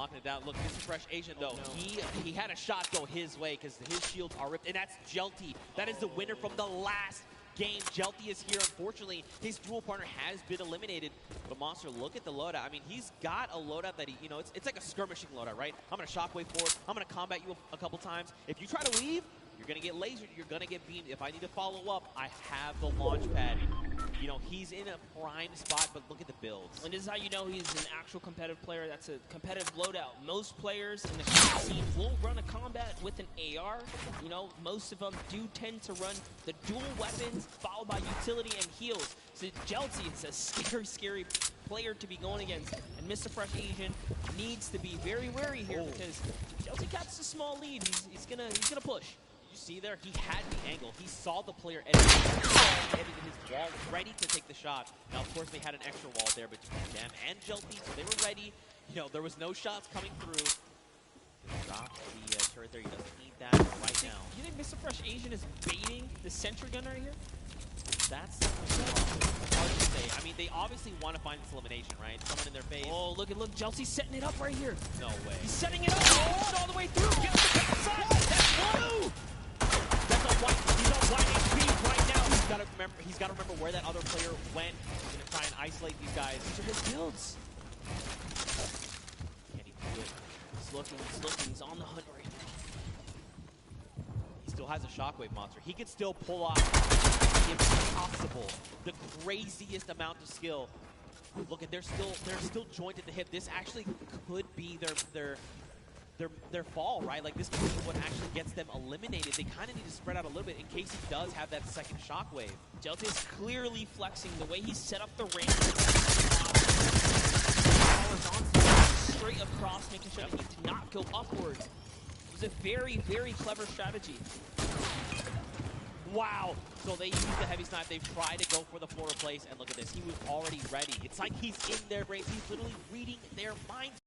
locking it down. Look, Mr. Fresh Asian, though, he had a shot go his way because his shields are ripped, and that's Jelty. That is the winner from the last game. Jelty is here. Unfortunately, his dual partner has been eliminated. But Monster, look at the loadout. I mean, he's got a loadout that it's like a skirmishing loadout, right? I'm going to shockwave forward. I'm going to combat you a couple times. If you try to leave, you're going to get lasered. You're going to get beamed. If I need to follow up, I have the launch pad. He's in a prime spot, but look at the builds. And this is how you know he's an actual competitive player. That's a competitive loadout. Most players in the scene will run a combat with an AR. Most of them do tend to run the dual weapons, followed by utility and heals. So Jelty is a scary, scary player to be going against. And Mr. Fresh Asian needs to be very wary here because Jelty catches a small lead. He's gonna push. You see there, he had the angle. He saw the player editing his wall, ready to take the shot. Now, of course, they had an extra wall there between them and Jelty, so they were ready. There was no shots coming through. Drop the turret there. He doesn't need that right now. You think Mr. Fresh Asian is baiting the sentry gun right here? That's hard to say. I mean, they obviously want to find this elimination, right? Someone in their face. Oh, look, Jelty's setting it up right here. No way. He's setting it up. Oh, all the way through. Get the backside. That's blue. He's on white HP right now. He's got to remember where that other player went. He's going to try and isolate these guys. These are his builds. Can he do it? He's looking. He's on the hunt right now. He still has a shockwave monster. He can still pull off the impossible, the craziest amount of skill. Look, they're still joined at the hip. This actually could be their fall, right? Like, this could be what actually gets them eliminated. They kind of need to spread out a little bit in case he does have that second shockwave. Jelty is clearly flexing the way he set up the range. Straight across, making sure that he did not go upwards. It was a very, very clever strategy. Wow. So they used the heavy snipe. They've tried to go for the floor replace, and look at this. He was already ready. It's like he's in their brains. He's literally reading their minds.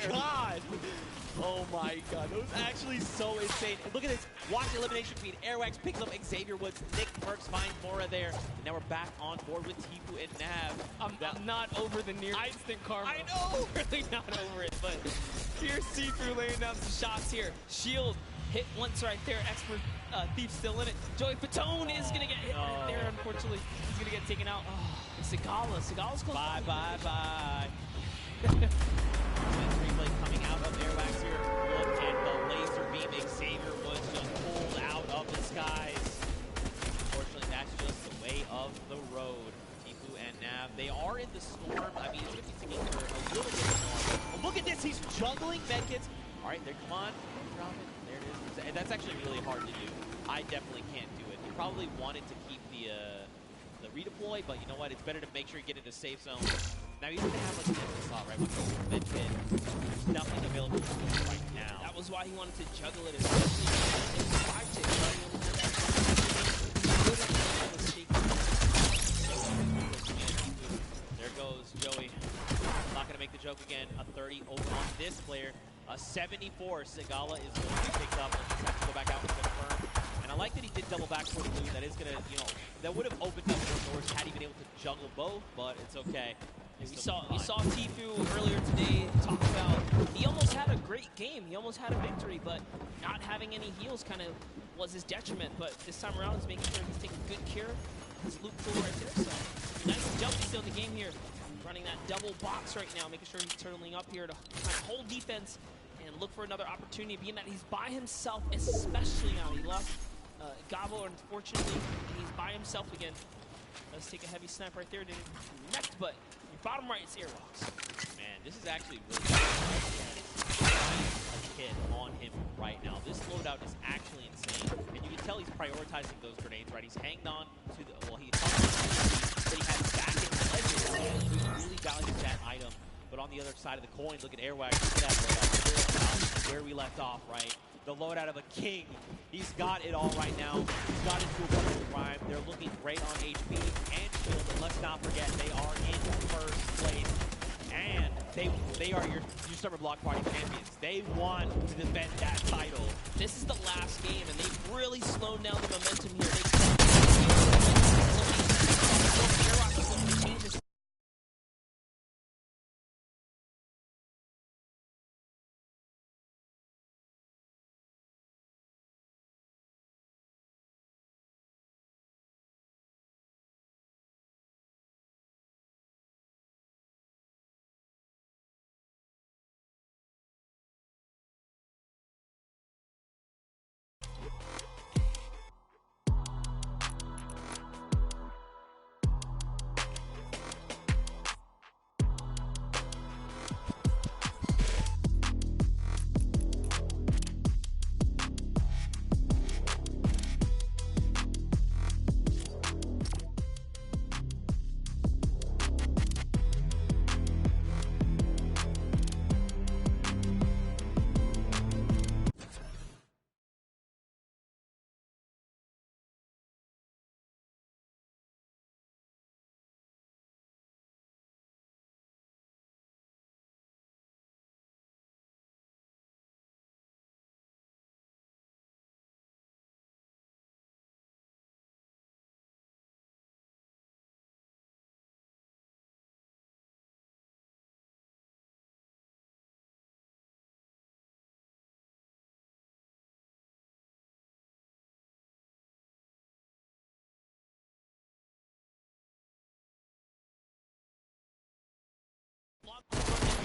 God! Oh my God, that was actually so insane. And look at this, watch the elimination feed. Airwax picks up Xavier Woods, Nick Perks finds Mora there, and now we're back on board with Tfue and Nav. I'm not over the near instant karma. I know! Really not over it, but here's Tfue laying down some shots here. Shield hit once right there, Expert Thief still in it. Joey Fatone is gonna get hit right there, unfortunately. He's gonna get taken out. And Sigala's close. Bye. Replay coming out of Airwax here. Look at the laser beam. Xavier Woods just pulled out of the skies. Unfortunately, that's just the way of the road. Tfue and Nav, they are in the storm. I mean, it's 50 seconds for a little bit of storm. Oh, look at this. He's juggling medkits. All right, there, come on. Drop it. There it is. And that's actually really hard to do. I definitely can't do it. You probably wanted to keep the redeploy, but you know what? It's better to make sure you get into safe zone. Now he's gonna have like a different slot, right? With the mid pit. There's nothing available to him right now. That was why he wanted to juggle it, especially in 5-tick. There goes Joey. Not gonna make the joke again. A 30 over on this player. A 74. Sigala is going to be picked up. Let's just have to go back out and confirm. double back for the blue. That is going to, you know, that would have opened up more doors had he been able to juggle both, but it's okay. We saw Tfue earlier today talk about he almost had a great game. He almost had a victory, but not having any heals kind of was his detriment. But this time around, he's making sure he's taking good care of his loop pool right there. So nice jump still in the game here. Running that double box right now, making sure he's turtling up here to kind of hold defense and look for another opportunity, being that he's by himself, especially now. He lost Gabo, unfortunately, and he's by himself again. Let's take a heavy snap right there. Didn't connect, but bottom right, it's Airwalks. Man, this is actually really good. A kid on him right now. This loadout is actually insane, and you can tell he's prioritizing those grenades, right? He's hanging on to the, well, he hung on to the, but he has back in the ledges. He really values that item. But on the other side of the coin, look at Airwax. Look at that loadout. Where we left off, right? The loadout of a king. He's got it all right now. He's got into a wonderful rhyme. They're looking great on HP and shield, but let's not forget they are in first place. And they are your Summer Block Party champions. They want to defend that title. This is the last game, and they've really slowed down the momentum here.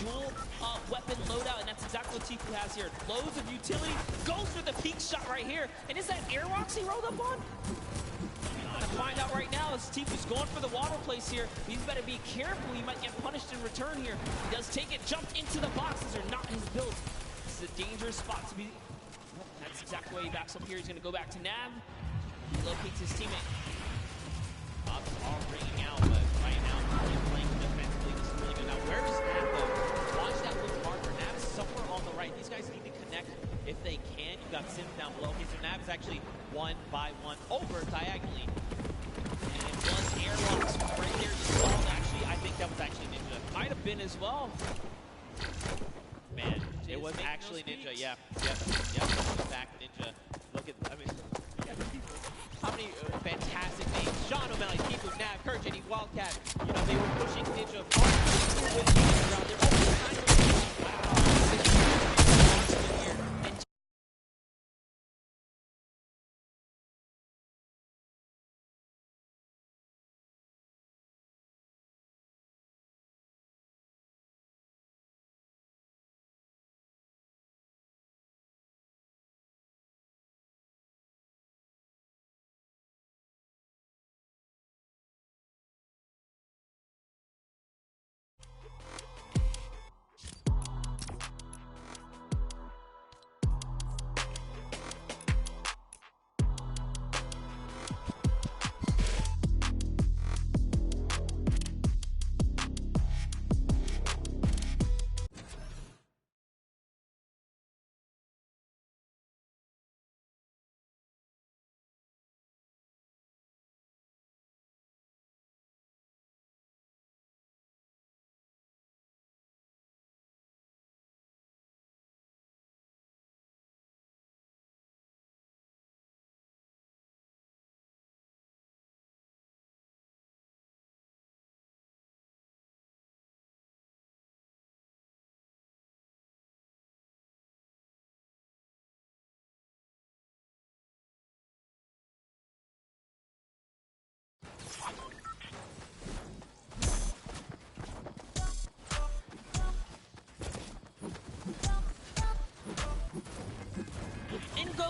Dual weapon loadout, and that's exactly what Tfue has here. Loads of utility, goes for the peak shot right here. And is that Airwalks he rolled up on? We're gonna find out right now as Tfue's going for the water place here. He's better be careful, he might get punished in return here. He does take it, jumped into the boxes, are not his build. This is a dangerous spot to be. That's exactly why he backs up here. He's gonna go back to Nav. He locates his teammate. Bots are ringing out, but right now he's playing defensively. This is really good. Now, where is Nav, though? Watch that little marker. Nav is somewhere on the right. These guys need to connect if they can. You've got Sims down below. Okay, so Nav is actually 1-by-1 over diagonally. And it was Airwalks right there. You saw it. Actually, I think that was actually Ninja. Might have been as well. Man, it was actually Ninja. Yeah, yep. Back Ninja. Look at, I mean, how many fantastic names. Sean O'Malley, Tfue, Nav, Courage, and Wildcat. You know, they were pushing Ninja around there.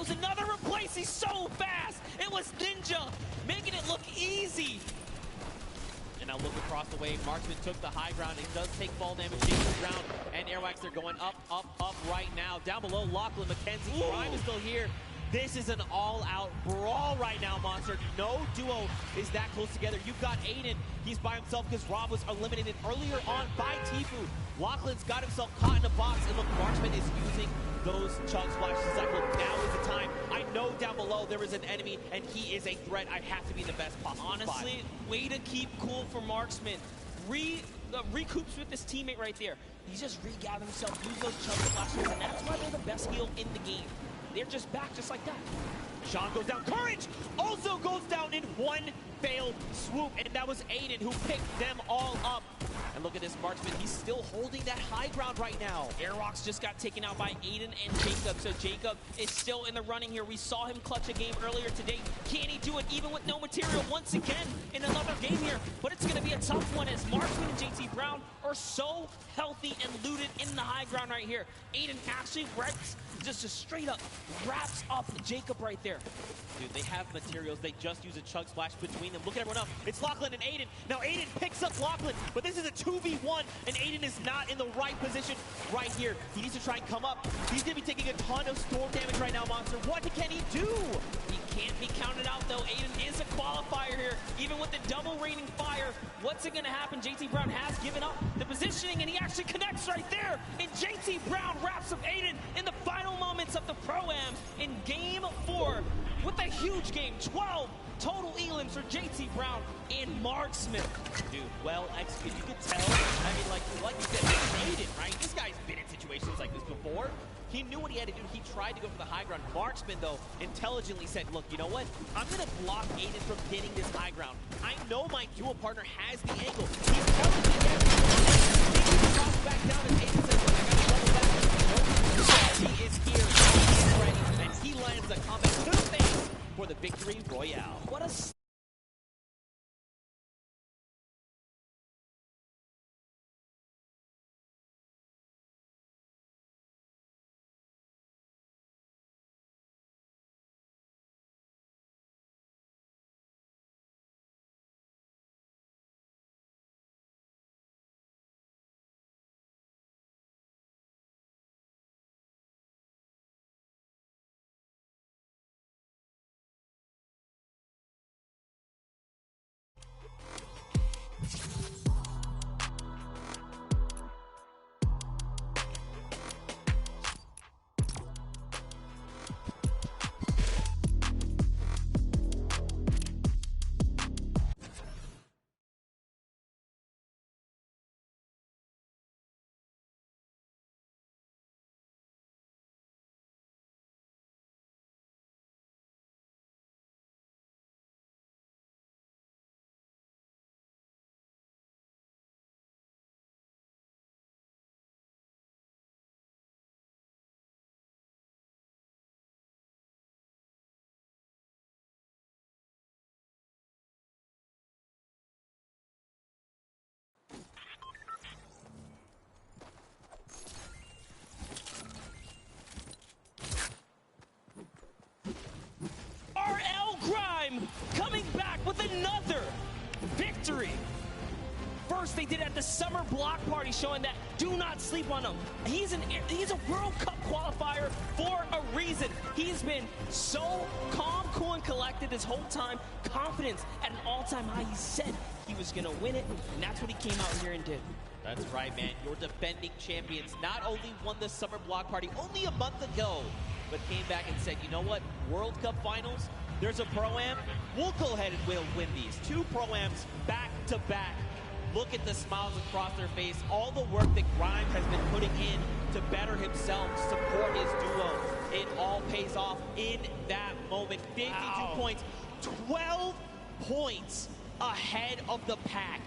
throws another replace. He's so fast. It was Ninja making it look easy. And now look across the way. Marksman took the high ground. It does take fall damage. Jason Brown and Airwax are going up, up, up right now. Down below, Lachlan McKenzie. Grime is still here. This is an all-out brawl right now, Monster. No duo is that close together. You've got Aiden. He's by himself because Rob was eliminated earlier on by Tfue. Lachlan's got himself caught in a box, and look, Marksman is using those chug splashes. He's like, look, now is the time. I know down below there is an enemy, and he is a threat. I have to be in the best possible Honestly, spot. Way to keep cool for Marksman. Recoups with his teammate right there. He's just regathered himself, use those chug splashes, and that's why they're the best heal in the game. They're just back just like that. Sean goes down. Courage also goes down in one failed swoop, and that was Aiden who picked them all up. And look at this Marksman. He's still holding that high ground right now. Airwalks just got taken out by Aiden and Jacob, so Jacob is still in the running here. We saw him clutch a game earlier today. Can he do it even with no material once again in another game here? But it's going to be a tough one as Marksman and JT Brown are so healthy and looted in the high ground right here. Aiden actually just straight up wraps up Jacob right there. Dude, they have materials. They just use a chug splash between them. Look at everyone else. It's Lachlan and Aiden. Now Aiden picks up Lachlan, but this is a 2v1, and Aiden is not in the right position right here. He needs to try and come up. He's going to be taking a ton of storm damage right now, Monster. What can he do? He can't be counted out, though. Aiden is a qualifier here. Even with the double raining fire, what's it going to happen? JT Brown has given up the positioning, and he actually connects right there. And JT Brown wraps up Aiden in the final moments of the Pro-Am in Game 4 with a huge game. 12 total elims for JT Brown and Marksman. Dude, well executed. You could tell. I mean, like you said, Aiden, right? This guy's been in situations like this before. He knew what he had to do. He tried to go for the high ground. Marksman, though, intelligently said, look, you know what? I'm going to block Aiden from getting this high ground. I know my duo partner has the angle. He's telling me he drops back down and Aiden says, look, I got to double back. He is here. He is ready. And he lands the combat to the face for the victory royale. What a coming back with another victory. First, they did it at the summer block party, showing that do not sleep on him. He's a World Cup qualifier for a reason. He's been so calm, cool, and collected this whole time. Confidence at an all-time high. He said he was going to win it, and that's what he came out here and did. That's right, man. Your defending champions not only won the summer block party only a month ago, but came back and said, you know what? World Cup finals, there's a Pro-Am. We'll go ahead and we'll win these. 2 Pro-Ams back to back. Look at the smiles across their face. All the work that Grimes has been putting in to better himself, support his duo. It all pays off in that moment. 52 points, 12 points ahead of the pack.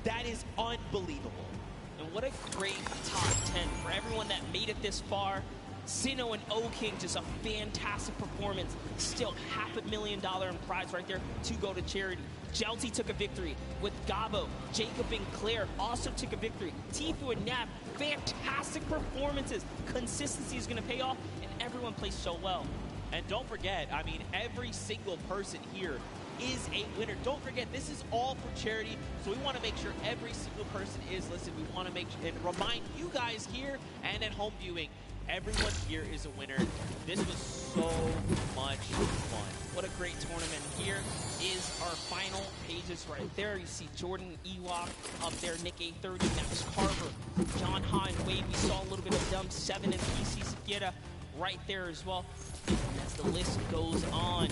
That is unbelievable. And what a great top 10 for everyone that made it this far. Sino and O-King, just a fantastic performance. Still $500,000 in prize right there to go to charity. Jelty took a victory with Gabo. Jacob and Claire also took a victory. Tfue and Nav, fantastic performances. Consistency is going to pay off, and everyone plays so well. And don't forget, I mean, every single person here is a winner. Don't forget, this is all for charity, so we want to make sure every single person is listed. We want to make sure and remind you guys here and at home viewing, everyone here is a winner. This was so much fun. What a great tournament. Here is our final pages right there. You see Jordan Ewok up there, Nick A30, Max Carver, John Hine, Wade. We saw a little bit of Dumb 7 and PC Segura right there as well. And as the list goes on,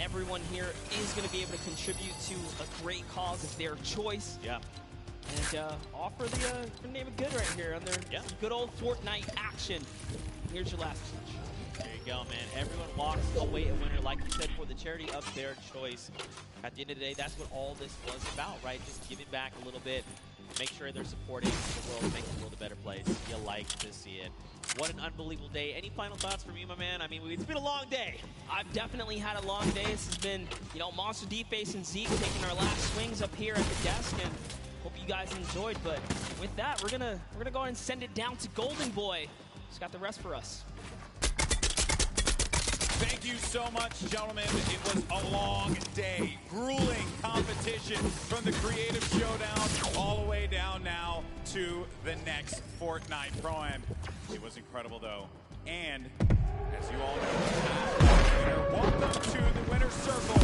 everyone here is going to be able to contribute to a great cause of their choice. Yeah. And offer the name of good right here on their some good old Fortnite action. Here's your last message. There you go, man. Everyone walks away a winner, like you said, for the charity of their choice. At the end of the day, that's what all this was about, right? Just giving back a little bit. Make sure they're supporting the world, making the world a better place. You like to see it. What an unbelievable day. Any final thoughts from you, my man? I mean, it's been a long day. I've definitely had a long day. This has been, you know, Monster D-Face and Zeke taking our last swings up here at the desk, and hope you guys enjoyed. But with that, we're gonna go ahead and send it down to Golden Boy. He's got the rest for us. Thank you so much, gentlemen. It was a long day. Grueling competition from the Creative Showdown all the way down now to the next Fortnite Pro-Am. It was incredible, though. And, as you all know, welcome to the winner's circle.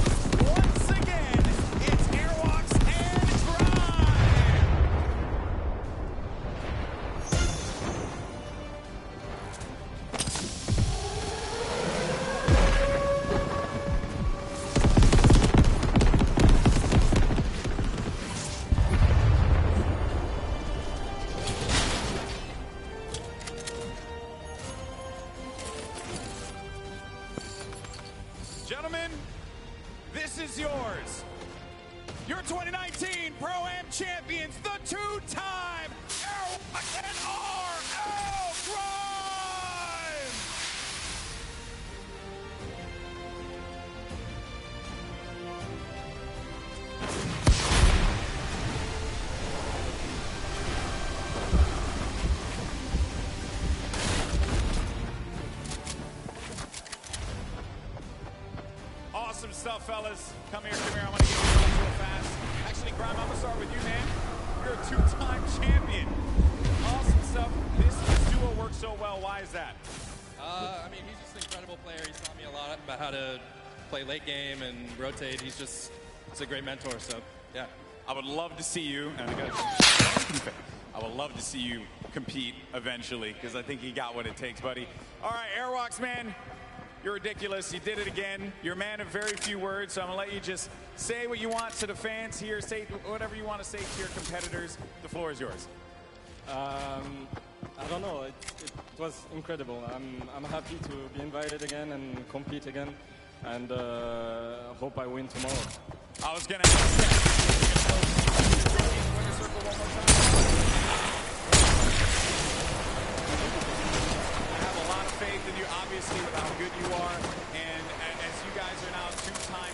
Once again, it's Airwalks and Drive! Gentlemen, this is yours. Your 2019 Pro-Am champions, the two-time RL Grimes! Awesome stuff, fellas. Come here. I want to get you real fast. Actually, Grime, I'm going to start with you, man. You're a two-time champion. Awesome stuff. This duo works so well. Why is that? I mean, he's just an incredible player. He's taught me a lot about how to play late game and rotate. He's a great mentor, so, yeah. I would love to see you, and I would love to see you compete eventually, because I think you got what it takes, buddy. All right, Airwalks, man. You're ridiculous. You did it again. You're a man of very few words, so I'm going to let you just say what you want to the fans here. Say whatever you want to say to your competitors. The floor is yours. I don't know. It was incredible. I'm happy to be invited again and compete again, and hope I win tomorrow. I was going to ask that. Winner circle one more time. Faith in you, obviously, with how good you are, and as you guys are now two-time